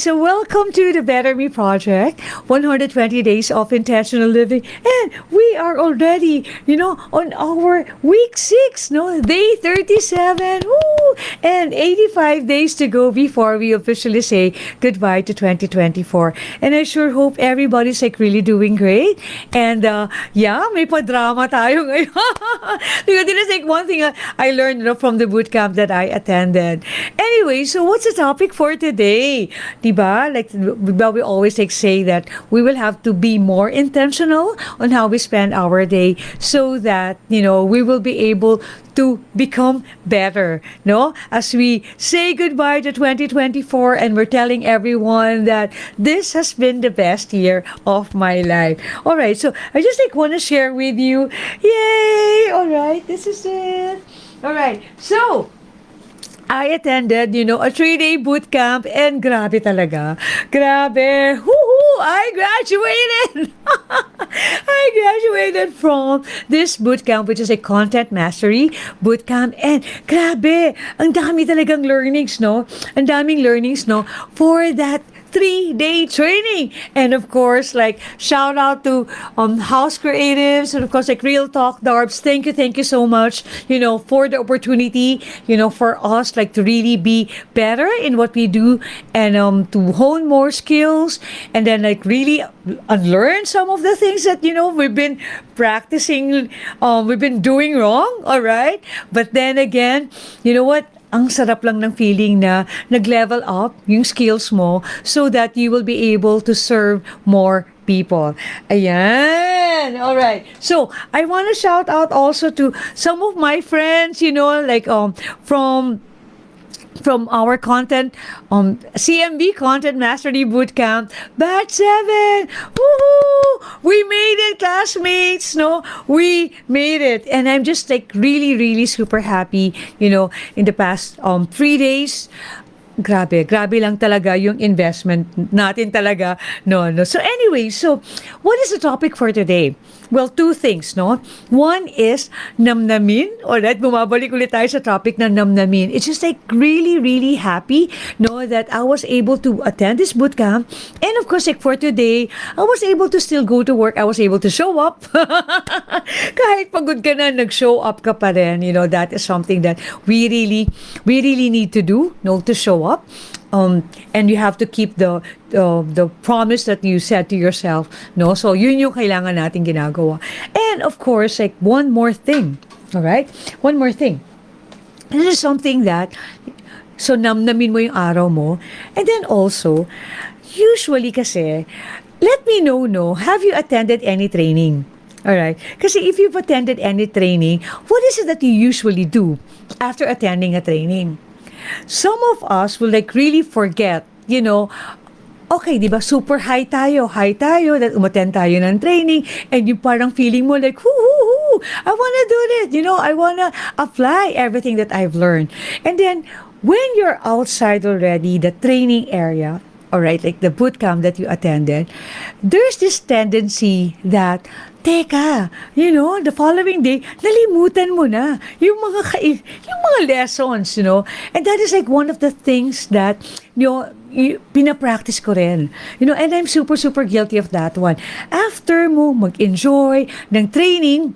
So welcome to the Better Me Project, 120 days of intentional living. And we are already, on our week 6, no? Day 37. Woo! And 85 days to go before we officially say goodbye to 2024. And I sure hope everybody's really doing great. And yeah, may pa-drama tayo ngayon. Because this is one thing I learned from the boot camp that I attended. Anyway, so what's the topic for today? Diba? We always say that we will have to be more intentional on how we spend our day so that, we will be able to become better, no? As we say goodbye to 2024 and we're telling everyone that this has been the best year of my life. All right, so I just want to share with you. Yay! All right, this is it. All right, so I attended, a 3-day boot camp and grabe talaga. Grabe. Woohoo! I graduated! I graduated from this boot camp, which is a content mastery boot camp. And grabe, ang dami talagang learnings, no? Ang daming learnings, no? For that 3-day training. And of course, shout out to House Creatives and of course Real Talk Darbs. Thank you so much, for the opportunity, for us to really be better in what we do and to hone more skills and then really unlearn some of the things that we've been practicing, we've been doing wrong, all right? But then again, you know what? Ang sarap lang ng feeling na nag-level up yung skills mo so that you will be able to serve more people. Ayan! Alright. So, I want to shout out also to some of my friends, from our content, CMB Content Mastery Bootcamp, Batch 7! Woohoo! We made it, classmates! No? We made it. And I'm just really super happy, in the past 3 days. Grabe lang talaga yung investment natin talaga. No. So anyway, so what is the topic for today? Well, 2 things, no? One is namnamin. Alright, bumabalik ulit tayo sa topic na namnamin. It's just really happy, no, that I was able to attend this bootcamp. And of course, for today, I was able to still go to work. I was able to show up. Kahit pagod ka na, nag-show up ka pa rin. That is something that we really need to do, no, to show up. And you have to keep the promise that you said to yourself, no? So yun yung kailangan natin ginagawa. And of course, one more thing, all right? One more thing. This is something that so namnamin mo yung araw mo. And then also, usually kasi, let me know, no, have you attended any training? All right. Kasi if you've attended any training, what is it that you usually do after attending a training? Some of us will really forget, okay, di ba, super high tayo, that umattend tayo ng training, and yung parang feeling mo hoo, I wanna do this, I wanna apply everything that I've learned. And then, when you're outside already, the training area, alright, the boot camp that you attended, there's this tendency that, teka, the following day, nalimutan mo na yung mga lessons, and that is one of the things that, pinapractice ko rin, and I'm super guilty of that one. After mo mag-enjoy ng training,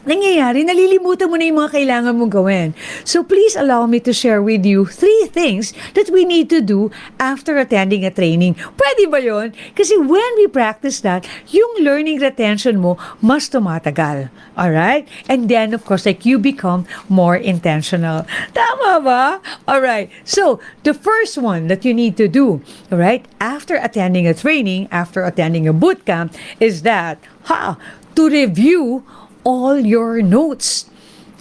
nangyayari, nalilimutan mo na yung mga kailangan mong gawin. So please allow me to share with you 3 things that we need to do after attending a training. Pwede ba yun? Kasi when we practice that, yung learning retention mo mas tumatagal. Alright? And then, of course, you become more intentional. Tama ba? Alright. So, the first one that you need to do, alright, after attending a training, after attending a boot camp, is that, to review all your notes.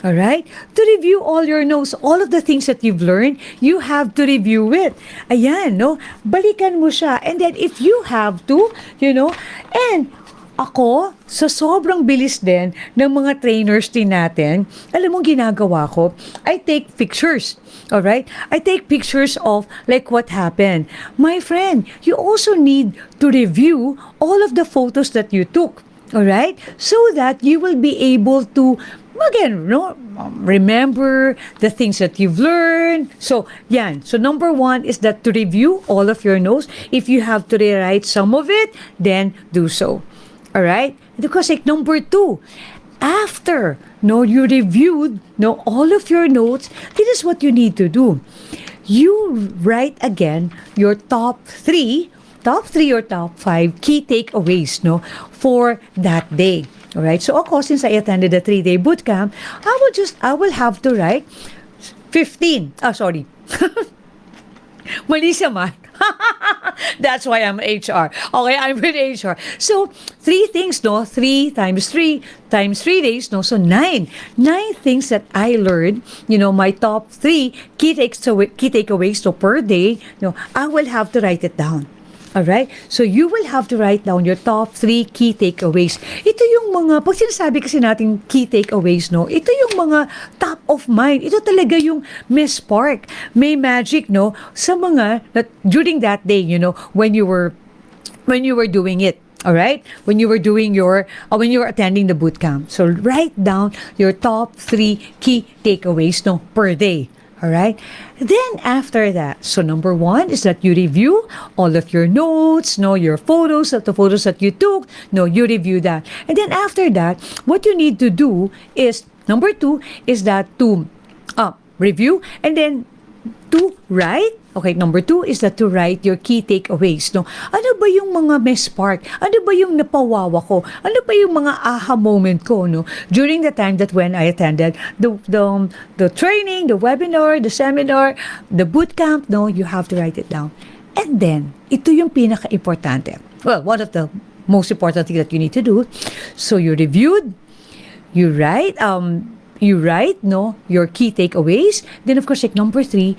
All right? To review all your notes, all of the things that you've learned, you have to review it. Ayan, no? Balikan mo siya. And then if you have to, and ako, sa sobrang bilis din ng mga trainers din natin, alam mo ginagawa ko, I take pictures. Alright? I take pictures of what happened. My friend, you also need to review all of the photos that you took. Alright? So that you will be able to again, no, remember the things that you've learned. So, yan. So, number one is that to review all of your notes. If you have to rewrite some of it, then do so. All right? Because like number two, after no you reviewed no all of your notes, this is what you need to do. You write again your top three or top five key takeaways no for that day. All right. So ako, since I attended the 3-day boot camp, I will have to write 15. Ah, sorry. Mali sa math. That's why I'm HR. Okay, I'm with HR. So, three things, no? 3 times 3 times 3 days, no? So, 9. 9 things that I learned, my top 3 key takeaways, so per day, I will have to write it down. Alright? So, you will have to write down your top 3 key takeaways. Ito yung mga, pag sinasabi kasi natin key takeaways, no? Ito yung mga top of mind. Ito talaga yung may spark, may magic, no? Sa mga, during that day, when you were doing it. Alright? When you were attending the boot camp. So, write down your top 3 key takeaways, no? Per day. Alright? Then, after that, so number 1 is that you review all of your notes, your photos, the photos that you took, you review that. And then after that, what you need to do is, number 2 is that to review and then to write. Okay, number 2 is that to write your key takeaways. No? Ano ba yung mga may spark? Ano ba yung napawawa ko? Ano ba yung mga aha moment ko? No? During the time that when I attended the training, the webinar, the seminar, the boot camp, you have to write it down. And then, ito yung pinaka-importante. Well, one of the most important things that you need to do. So, you reviewed, you write your key takeaways. Then, of course, like number 3,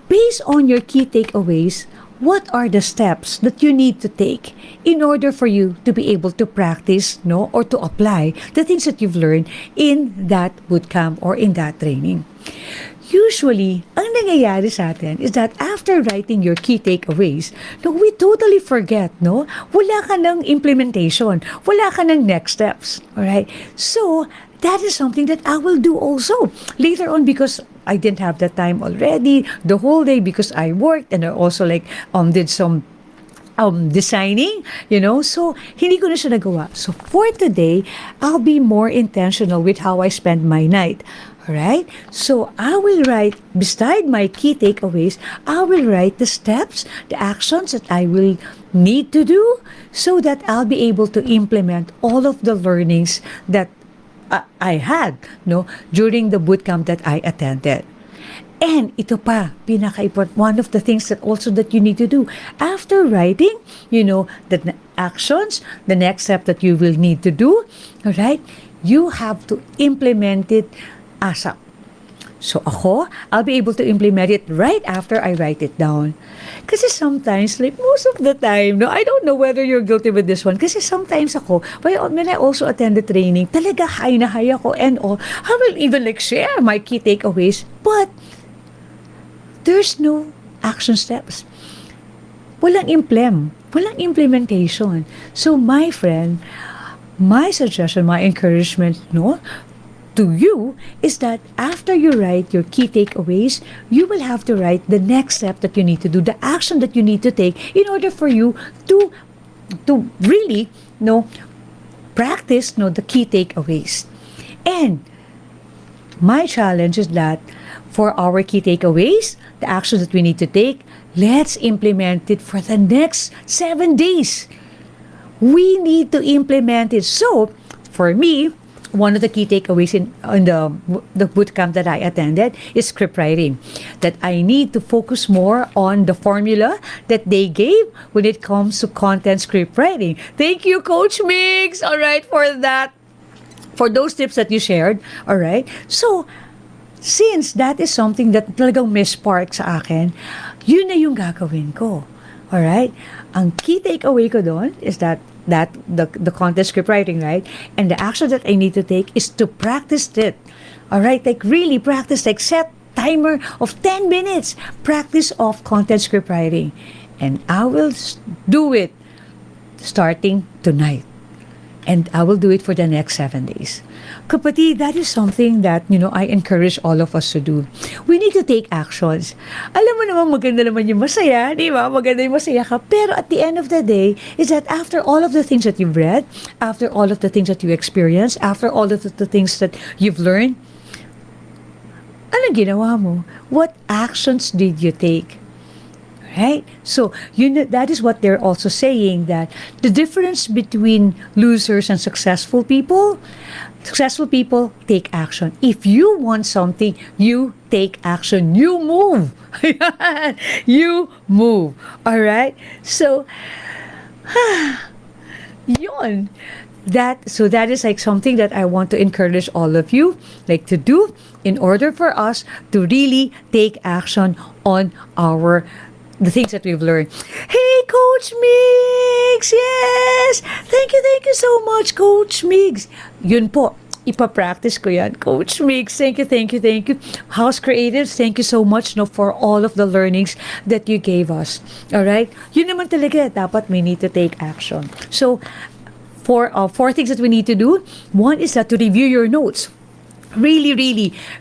based on your key takeaways, what are the steps that you need to take in order for you to be able to practice, or to apply the things that you've learned in that bootcamp or in that training? Usually, ang nangyayari sa atin is that after writing your key takeaways, we totally forget, Wala ka ng implementation. Wala ka ng next steps. Alright? So, that is something that I will do also later on because I didn't have that time already the whole day because I worked and I also did some designing, so hindi ko na siya nagawa. So for today, I'll be more intentional with how I spend my night. Alright? So I will write, beside my key takeaways, I will write the steps, the actions that I will need to do so that I'll be able to implement all of the learnings that I had during the bootcamp that I attended. And ito pa, pinaka-important, one of the things that also that you need to do after writing, the actions, the next step that you will need to do, all right? You have to implement it ASAP. So ako, I'll be able to implement it right after I write it down. Kasi sometimes, most of the time, I don't know whether you're guilty with this one. Kasi sometimes ako, when I also attend the training, talaga high na high ako and all. I will even share my key takeaways. But, there's no action steps. Walang implementation. So, my friend, my suggestion, my encouragement, to you is that after you write your key takeaways, you will have to write the next step that you need to do, the action that you need to take in order for you to really practice the key takeaways. And my challenge is that for our key takeaways, the actions that we need to take, let's implement it for the next 7 days. We need to implement it. So, for me, one of the key takeaways in the bootcamp that I attended is script writing. That I need to focus more on the formula that they gave when it comes to content script writing. Thank you, Coach Mix, all right, for that, for those tips that you shared, all right? So, since that is something that talagang may spark sa akin, yun na yung gagawin ko. All right? Ang key takeaway ko doon is that the content script writing, right? And the action that I need to take is to practice it. All right? Really practice, set timer of 10 minutes. Practice of content script writing. And I will do it starting tonight. And I will do it for the next 7 days. Kapatid, that is something that, I encourage all of us to do. We need to take actions. Alam mo naman, maganda naman yung masaya, di ba? Maganda yung masaya ka. Pero at the end of the day, is that after all of the things that you've read, after all of the things that you experienced, after all of the things that you've learned, anong ginawa mo? What actions did you take? Right? So, that is what they're also saying, that the difference between losers and successful people take action. If you want something, you take action. You move. You move. All right? So, yun. That is like something that I want to encourage all of you like to do in order for us to really take action on the things that we've learned. Hey, Coach Migs! Yes! Thank you so much, Coach Migs. Yun po, ipapractice ko yan. Coach Migs, thank you. House Creatives, thank you so much for all of the learnings that you gave us. Alright? Yun naman talaga, dapat we need to take action. So, four things that we need to do. One is that to review your notes. Really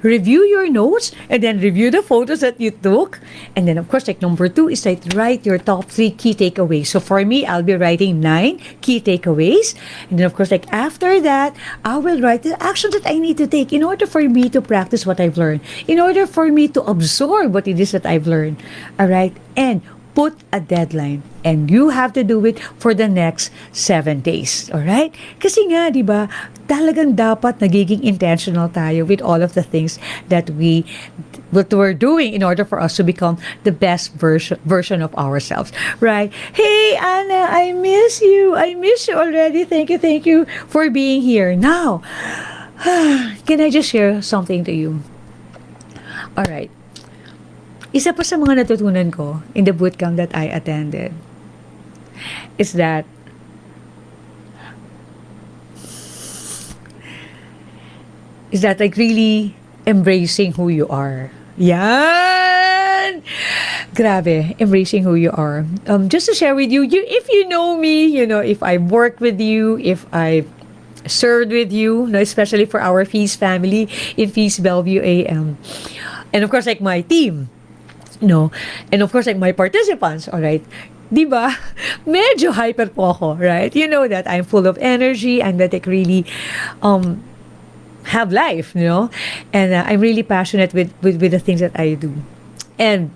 review your notes and then review the photos that you took. And then, of course, like number 2 is like write your top 3 key takeaways. So for me, I'll be writing 9 key takeaways. And then, of course, like after that, I will write the actions that I need to take in order for me to practice what I've learned, in order for me to absorb what it is that I've learned. All right? And put a deadline. And you have to do it for the next 7 days. Alright? Kasi nga, di ba, talagang dapat nagiging intentional tayo with all of the things that we're doing in order for us to become the best version of ourselves. Right? Hey, Anna, I miss you. I miss you already. Thank you for being here. Now, can I just share something to you? Alright. Isa pa sa mga natutunan ko in the bootcamp that I attended is that like really embracing who you are. Yan! Grabe, embracing who you are. Just to share with you, if you know me, if I've worked with you, if I've served with you, especially for our Feast family in Feast Bellevue AM. And of course, like my team. And of course, like my participants, all right? Diba? Medyo hyper po ako, right? You know that I'm full of energy and that I really have life, And I'm really passionate with the things that I do. And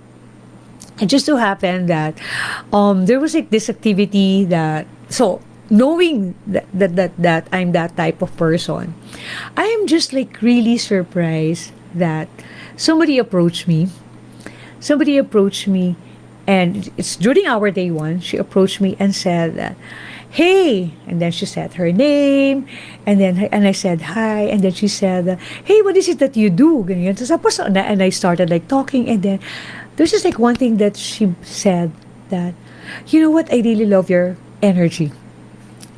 it just so happened that there was like this activity that, so knowing that I'm that type of person, I am just like really surprised that somebody approached me, and it's during our day 1. She approached me and said that, hey, and then she said her name, and I said hi, and then she said, hey, what is it that you do? Ganyan. Tapos, and I started like talking, and then there's just like one thing that she said that, you know what, I really love your energy.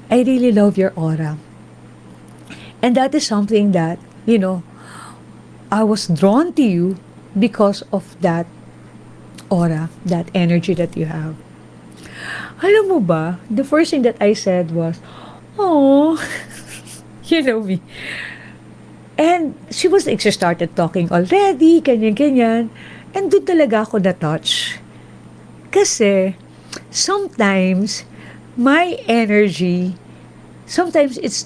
I really love your aura. And that is something that, I was drawn to you because of that aura, that energy that you have. Alam mo ba, the first thing that I said was, oh, you know me. And she started talking already, ganyan. And doon talaga ako na-touch. Kasi, sometimes, my energy, sometimes it's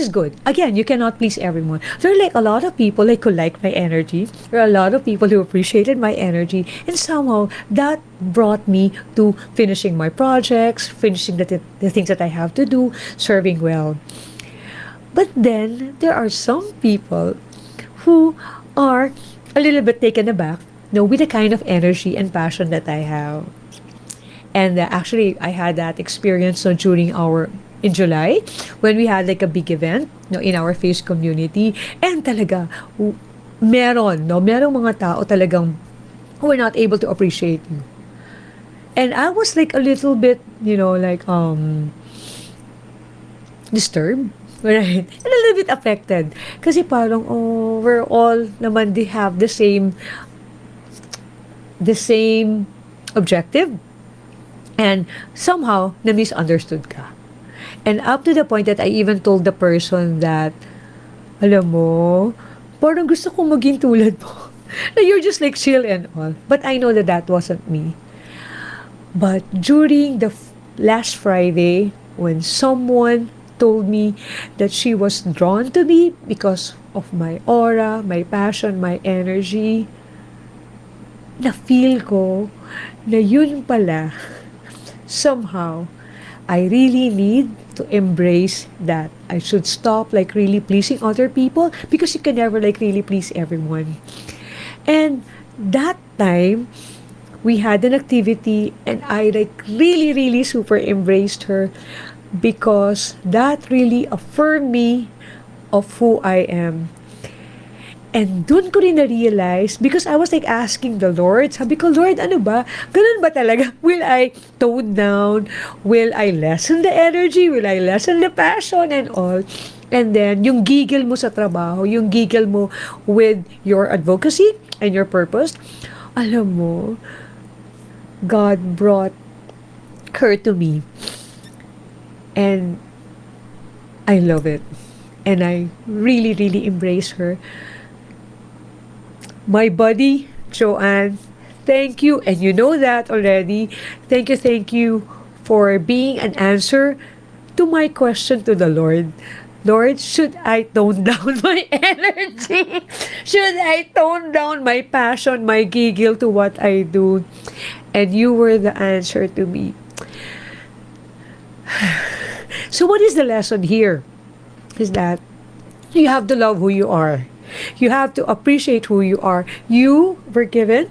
good. Again, you cannot please everyone. There are like a lot of people who like my energy. There are a lot of people who appreciated my energy. And somehow, that brought me to finishing my projects, finishing the things that I have to do, serving well. But then, there are some people who are a little bit taken aback, with the kind of energy and passion that I have. And actually, I had that experience during in July, when we had like a big event in our Feast community. And talaga, merong mga tao talagang who were not able to appreciate you. And I was like a little bit, disturbed. Right? And a little bit affected. Kasi parang, we're all naman, they have the same objective. And somehow, na-misunderstood ka. And up to the point that I even told the person that, alam mo, parang gusto ko maging tulad mo. Na you're just like chill and all. But I know that that wasn't me. But during the last Friday, when someone told me that she was drawn to me because of my aura, my passion, my energy, na-feel ko na yun pala, somehow, I really need to embrace that. I should stop like really pleasing other people because you can never like really please everyone. And that time, we had an activity and I like really, really super embraced her because that really affirmed me of who I am. And dun ko rin na-realize, because I was like asking the Lord, sabi ko, Lord, ano ba? Ganun ba talaga? Will I tone down? Will I lessen the energy? Will I lessen the passion and all? And then, yung gigil mo sa trabaho, yung gigil mo with your advocacy and your purpose, alam mo, God brought her to me. And I love it. And I really, really embrace her. My buddy, Joanne, thank you. And you know that already. Thank you for being an answer to my question to the Lord. Lord, should I tone down my energy? Should I tone down my passion, my giggle to what I do? And you were the answer to me. So what is the lesson here? Is that you have to love who you are. You have to appreciate who you are. You were given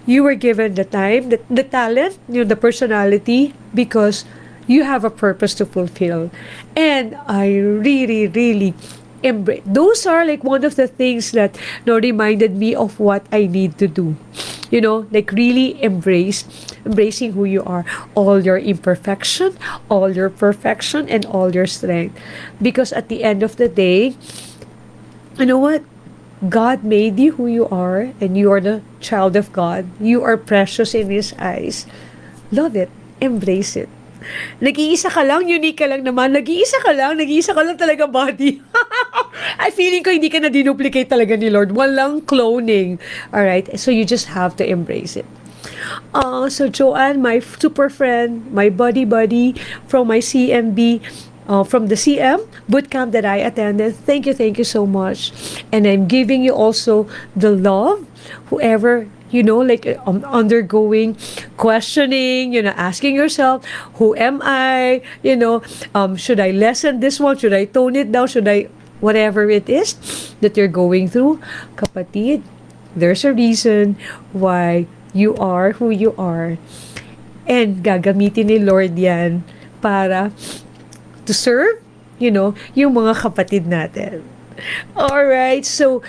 the time, the talent, the personality, because you have a purpose to fulfill. And I really, really embrace. Those are like one of the things that reminded me of what I need to do. Like really embracing who you are, all your imperfection, all your perfection, and all your strength. Because at the end of the day, you know what? God made you who you are, and you are the child of God. You are precious in His eyes. Love it. Embrace it. Nag-iisa ka lang, unique ka lang naman. Nag-iisa ka lang talaga, body. Ay, feeling ko hindi ka na dinuplicate talaga ni Lord. Walang cloning. Alright? So you just have to embrace it. So Joanne, my super friend, my buddy from my CMB, from the CM bootcamp that I attended. Thank you so much. And I'm giving you also the love, whoever, undergoing questioning, asking yourself, who am I? Should I lessen this one? Should I tone it down? Should I, whatever it is that you're going through, kapatid, there's a reason why you are who you are. And gagamitin ni Lord yan para to serve, yung mga kapatid natin. Alright, so,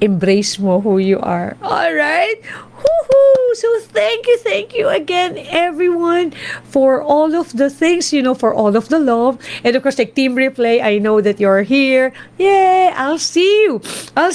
embrace mo who you are. Alright? Woohoo! So, thank you again, everyone, for all of the things, for all of the love. And of course, like Team Replay, I know that you're here. Yay! I'll see you. I'll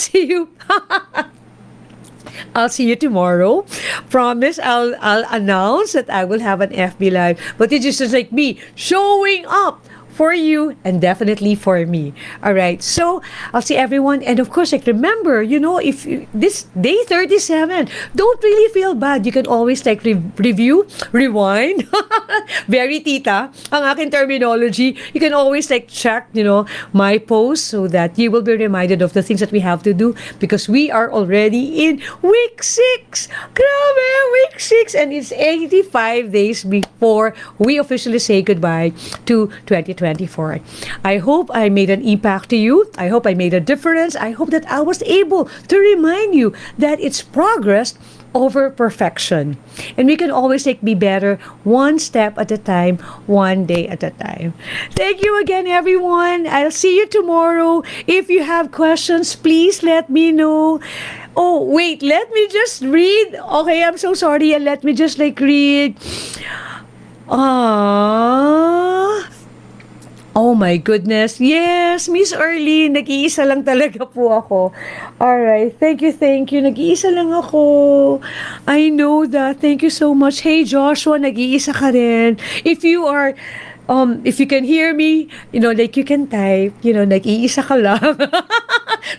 see you tomorrow. Promise, I'll announce that I will have an FB Live. But it's just like me showing up for you and definitely for me. Alright, so I'll see everyone. And of course, like remember, if this day 37, don't really feel bad. You can always like review, rewind. Very tita, ang aking terminology. You can always like check, my posts so that you will be reminded of the things that we have to do because we are already in week 6. Grabe, week 6. And it's 85 days before we officially say goodbye to 2024. I hope I made an impact to you. I hope I made a difference. I hope that I was able to remind you that it's progress over perfection. And we can always be better one step at a time, one day at a time. Thank you again, everyone. I'll see you tomorrow. If you have questions, please let me know. Oh, wait, let me just read. Okay, I'm so sorry. And let me just read. Oh my goodness. Yes, Miss Arlene, nag-iisa lang talaga po ako. Alright, thank you, thank you. Nag-iisa lang ako. I know that. Thank you so much. Hey Joshua, nag-iisa ka rin. If you can hear me, like you can type, nag-iisa ka lang.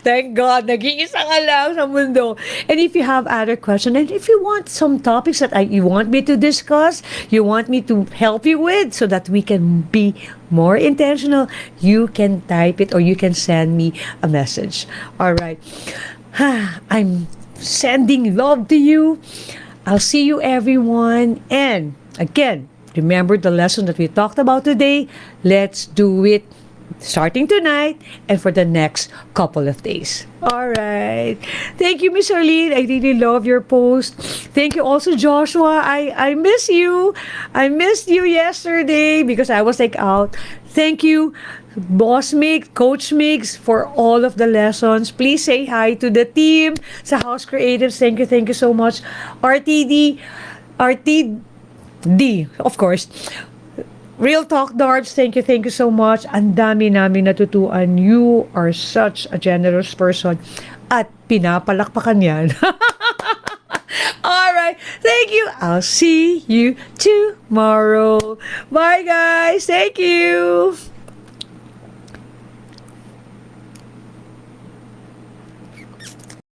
Thank God, nag-iisa ka lang sa mundo. And if you have other questions, and if you want some topics that you want me to discuss, you want me to help you with so that we can be more intentional, you can type it or you can send me a message. All right. I'm sending love to you. I'll see you everyone. And again, remember the lesson that we talked about today. Let's do it starting tonight and for the next couple of days. All right. Thank you, Miss Arlene. I really love your post. Thank you also, Joshua. I miss you. I missed you yesterday because I was like out. Thank you, Boss Migs, Coach Migs, for all of the lessons. Please say hi to the team sa House Creatives. Thank you so much. RTD, of course. Real Talk Darbs, thank you so much. Ang dami namin natutuan. You are such a generous person. At pinapalakpakan yan. Alright, thank you. I'll see you tomorrow. Bye guys, thank you.